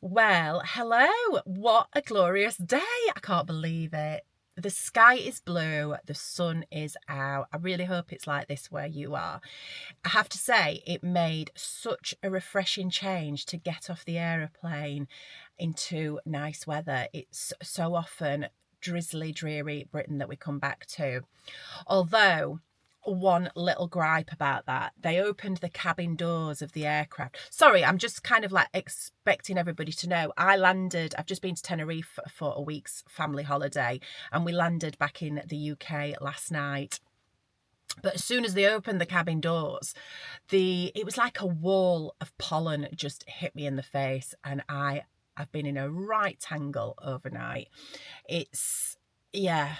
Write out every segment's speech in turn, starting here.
Well, hello. What a glorious day. I can't believe it. The sky is blue. The sun is out. I really hope it's like this where you are. I have to say, it made such a refreshing change to get off the aeroplane into nice weather. It's so often drizzly, dreary Britain that we come back to. Although, one little gripe about that, they opened the cabin doors of the aircraft. Sorry, I'm just kind of like expecting everybody to know I've just been to Tenerife for a week's family holiday, and we landed back in the UK last night. But as soon as they opened the cabin doors, it was like a wall of pollen just hit me in the face, and I've been in a right tangle overnight. Yeah,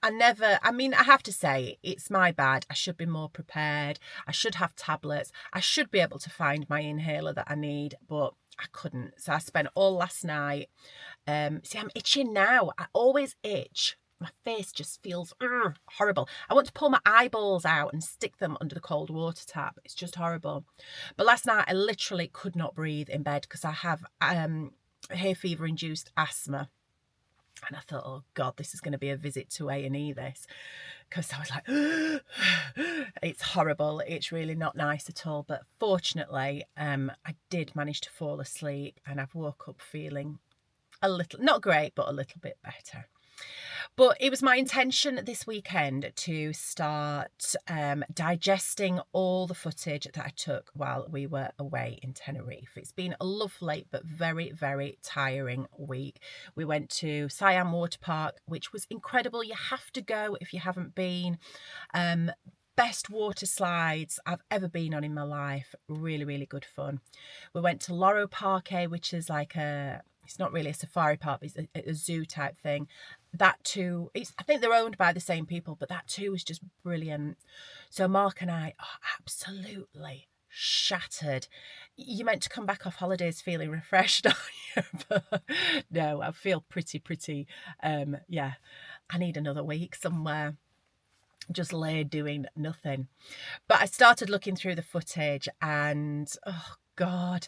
I have to say, it's my bad. I should be more prepared. I should have tablets. I should be able to find my inhaler that I need, but I couldn't. So I spent all last night. See, I'm itching now. I always itch. My face just feels horrible. I want to pull my eyeballs out and stick them under the cold water tap. It's just horrible. But last night I literally could not breathe in bed because I have hay fever induced asthma. And I thought, oh God, this is going to be a visit to A&E, this. Because I was like, it's horrible. It's really not nice at all. But fortunately, I did manage to fall asleep, and I've woke up feeling a little, not great, but a little bit better. But it was my intention this weekend to start digesting all the footage that I took while we were away in Tenerife. It's been a lovely but very, very tiring week. We went to Siam Water Park, which was incredible. You have to go if you haven't been. Best water slides I've ever been on in my life. Really, really good fun. We went to Loro Parque, which is like it's not really a safari park, it's a zoo type thing. That too, I think they're owned by the same people, but that too was just brilliant. So Mark and I are absolutely shattered. You're meant to come back off holidays feeling refreshed, aren't you? But no, I feel pretty, yeah, I need another week somewhere just lay doing nothing. But I started looking through the footage, and oh God,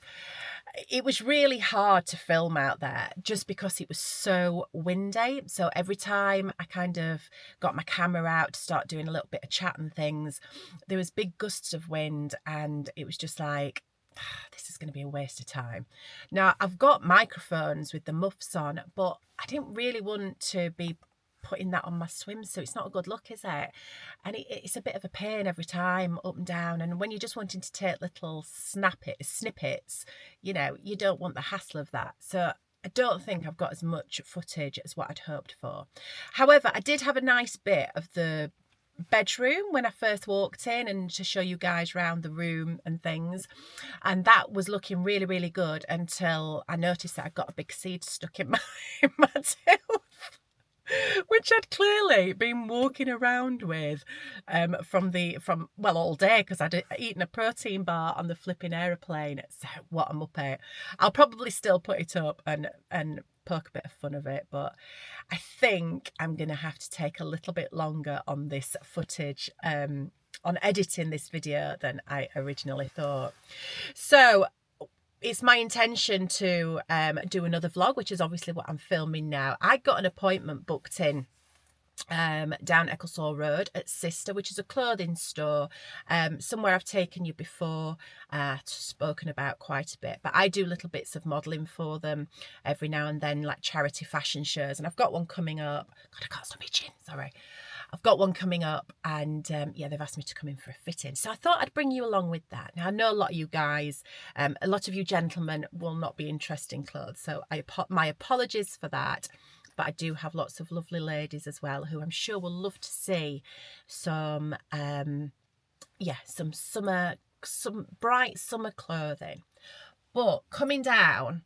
it was really hard to film out there just because it was so windy. So every time I kind of got my camera out to start doing a little bit of chat and things, there was big gusts of wind, and it was just like, this is going to be a waste of time. Now, I've got microphones with the muffs on, but I didn't really want to be putting that on my swimsuit. It's not a good look, is it? And it's a bit of a pain every time, up and down. And when you're just wanting to take little snippets, you don't want the hassle of that. So I don't think I've got as much footage as what I'd hoped for. However, I did have a nice bit of the bedroom when I first walked in, and to show you guys around the room and things, and that was looking really, really good until I noticed that I'd got a big seed stuck in my tooth, which I'd clearly been walking around with from all day, because I'd eaten a protein bar on the flipping aeroplane. So what a muppet. I'll probably still put it up and poke a bit of fun of it, but I think I'm going to have to take a little bit longer on this footage, on editing this video, than I originally thought. So it's my intention to do another vlog, which is obviously what I'm filming now. I got an appointment booked in down Ecclesall Road at Sister, which is a clothing store, somewhere I've taken you before, spoken about quite a bit. But I do little bits of modelling for them every now and then, like charity fashion shows, and I've got one coming up. God, I can't stop itching, sorry. I've got one coming up, and yeah, they've asked me to come in for a fitting. So I thought I'd bring you along with that. Now, I know a lot of you guys, a lot of you gentlemen will not be interested in clothes, so my apologies for that. But I do have lots of lovely ladies as well who I'm sure will love to see some bright summer clothing. But coming down,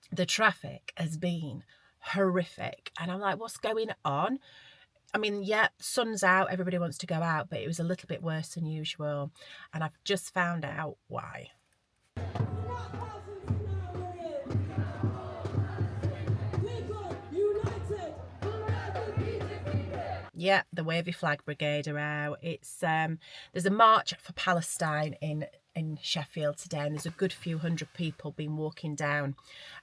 the traffic has been horrific, and I'm like, what's going on? I mean, yeah, sun's out, everybody wants to go out, but it was a little bit worse than usual, and I've just found out why. Yeah, the Wavy Flag Brigade are out. It's there's a march for Palestine in in Sheffield today, and there's a good few hundred people been walking down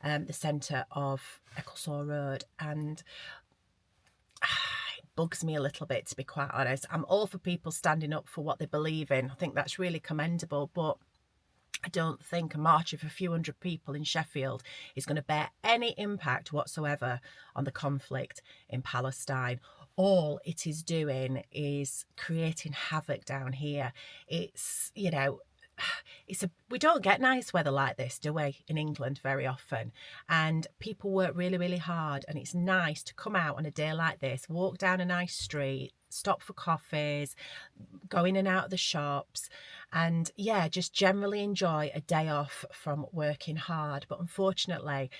the centre of Ecclesall Road, and it bugs me a little bit, to be quite honest. I'm all for people standing up for what they believe in. I think that's really commendable, but I don't think a march of a few hundred people in Sheffield is going to bear any impact whatsoever on the conflict in Palestine. All it is doing is creating havoc down here. It's, you know, we don't get nice weather like this, do we, in England very often? And people work really, really hard, and it's nice to come out on a day like this, walk down a nice street, stop for coffees, go in and out of the shops, and yeah, just generally enjoy a day off from working hard. But unfortunately,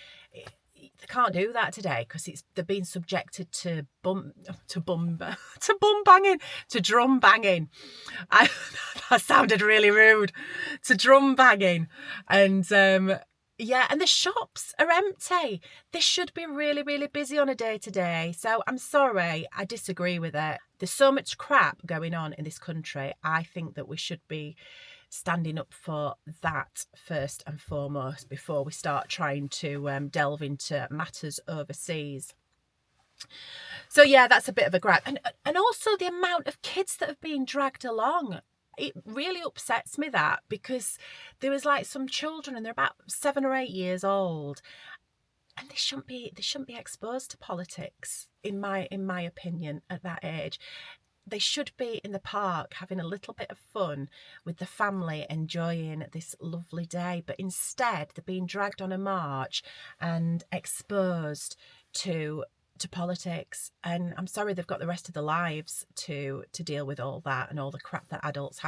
they can't do that today because they're being subjected to drum banging. That sounded really rude. To drum banging, and yeah, and the shops are empty. They should be really, really busy on a day to day. So I'm sorry, I disagree with it. There's so much crap going on in this country. I think that we should be standing up for that first and foremost before we start trying to delve into matters overseas. So yeah, that's a bit of a gripe. And also the amount of kids that have been dragged along. It really upsets me, that, because there was like some children, and they're about 7 or 8 years old, and they shouldn't be exposed to politics, in my opinion, at that age. They should be in the park having a little bit of fun with the family, enjoying this lovely day. But instead, they're being dragged on a march and exposed to politics. And I'm sorry, they've got the rest of their lives to deal with all that, and all the crap that adults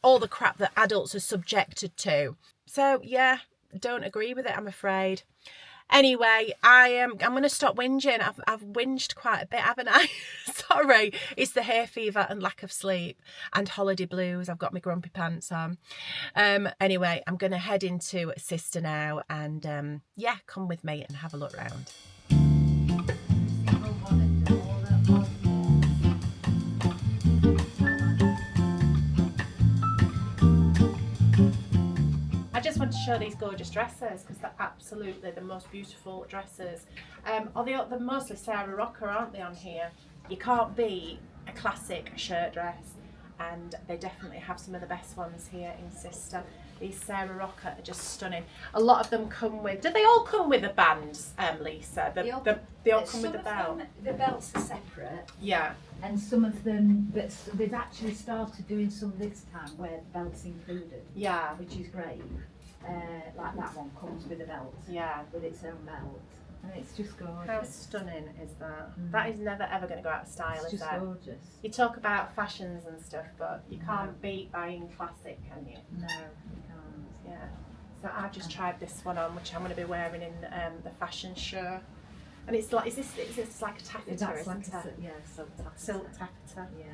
all the crap that adults are subjected to. So yeah, don't agree with it, I'm afraid. Anyway, I'm going to stop whinging. I've whinged quite a bit, haven't I? Sorry. It's the hay fever and lack of sleep and holiday blues. I've got my grumpy pants on. Anyway, I'm going to head into Sister now, and yeah, come with me and have a look round. I just want to show these gorgeous dresses because they're absolutely the most beautiful dresses. They're mostly Sarah Rocker, aren't they, on here? You can't beat a classic shirt dress, and they definitely have some of the best ones here in Sister. These Sarah Rocker are just stunning. A lot of them come with... Do they all come with the bands, Lisa? They all come with the belt? The belts are separate. Yeah. And some of them, but they've actually started doing some this time where the belt's included. Yeah. Which is great. Like that one comes with a belt. Yeah. With its own belt. And it's just gorgeous. How stunning is that? That is never ever going to go out of style, it's is just it? Gorgeous. You talk about fashions and stuff, but you can't beat buying classic, can you? No, you can't. Yeah. So I've just tried this one on, which I'm going to be wearing in the fashion show. And it's like, is this like a taffeta? That's like silk taffeta. Yeah.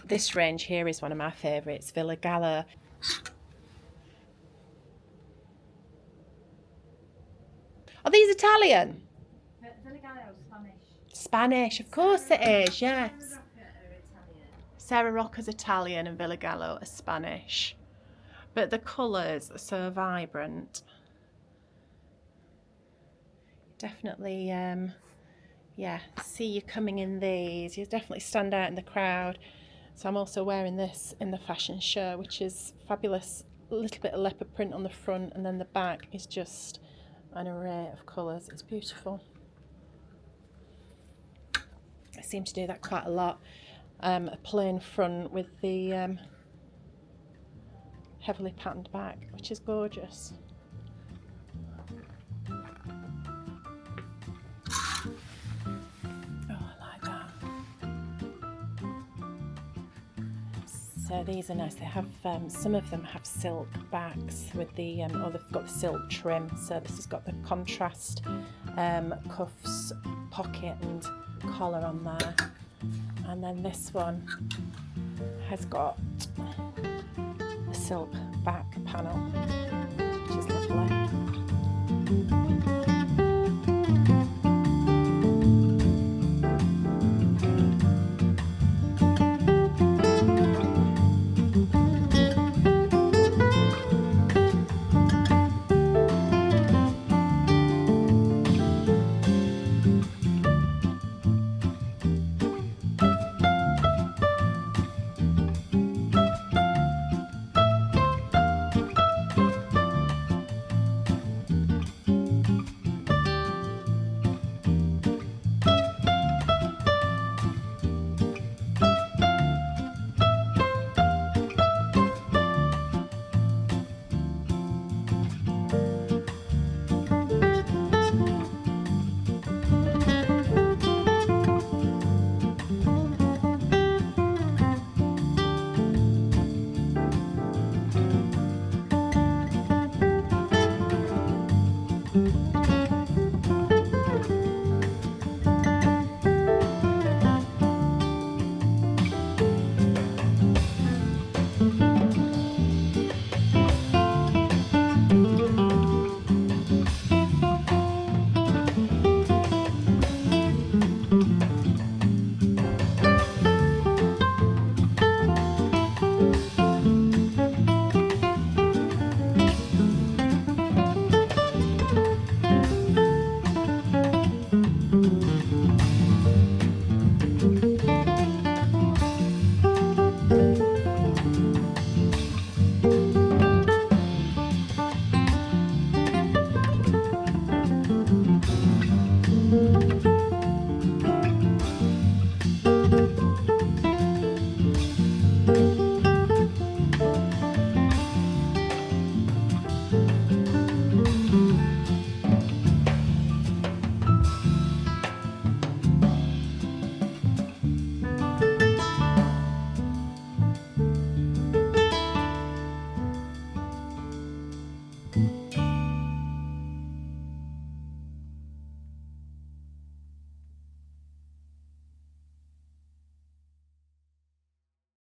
This range here is one of my favourites, Villagallo. Are these Italian? Villagallo, Spanish. Spanish, of course it is, yes. Sarah Rocker's Italian and Villagallo are Spanish. But the colours are so vibrant. Definitely, yeah, see you coming in these. You definitely stand out in the crowd. So I'm also wearing this in the fashion show, which is fabulous. A little bit of leopard print on the front, and then the back is just an array of colours. It's beautiful. I seem to do that quite a lot. A plain front with the heavily patterned back, which is gorgeous. So these are nice. They have some of them have silk backs with the or they've got the silk trim. So this has got the contrast cuffs, pocket and collar on there. And then this one has got a silk back panel, which is lovely. bye.